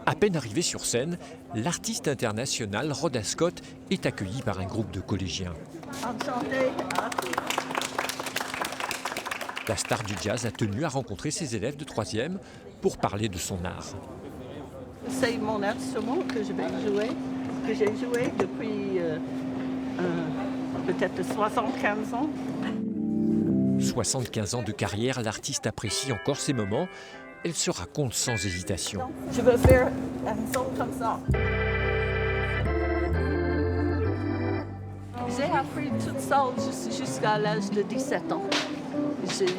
À peine arrivé sur scène, l'artiste international Rhoda Scott est accueilli par un groupe de collégiens. Enchantée. La star du jazz a tenu à rencontrer ses élèves de 3e pour parler de son art. C'est mon instrument que je vais jouer, que j'ai joué depuis peut-être 75 ans. 75 ans de carrière, l'artiste apprécie encore ses moments. Elle se raconte sans hésitation. Je veux faire un son comme ça. J'ai appris toute seule jusqu'à l'âge de 17 ans.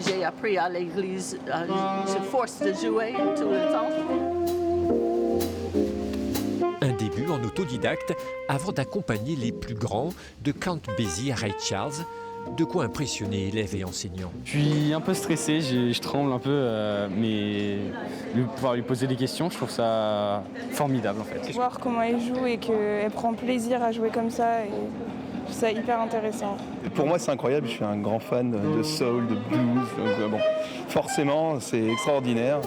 J'ai appris à l'église, je force de jouer tout le temps. Un début en autodidacte avant d'accompagner les plus grands, de Count Basie à Ray Charles, de quoi impressionner élèves et enseignants. Je suis un peu stressé, je tremble un peu, mais pouvoir lui poser des questions, je trouve ça formidable en fait. Voir comment elle joue et qu'elle prend plaisir à jouer comme ça, et je trouve ça hyper intéressant. Pour moi c'est incroyable, je suis un grand fan de soul, de blues, donc bon, forcément c'est extraordinaire.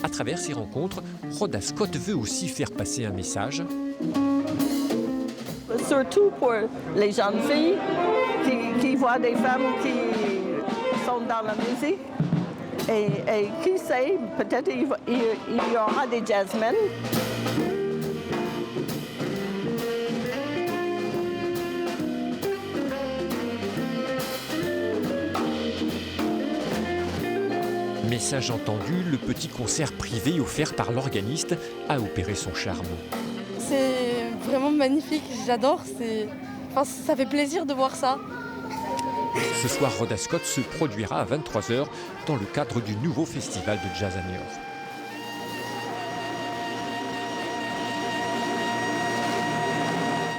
À travers ces rencontres, Rhoda Scott veut aussi faire passer un message. Surtout pour les jeunes filles qui voient des femmes qui sont dans la musique. Et qui sait, peut-être il y aura des jazzmen. Message entendu, le petit concert privé offert par l'organiste a opéré son charme. C'est vraiment magnifique, j'adore, ça fait plaisir de voir ça. Ce soir, Rhoda Scott se produira à 23h dans le cadre du nouveau festival de jazz à New York.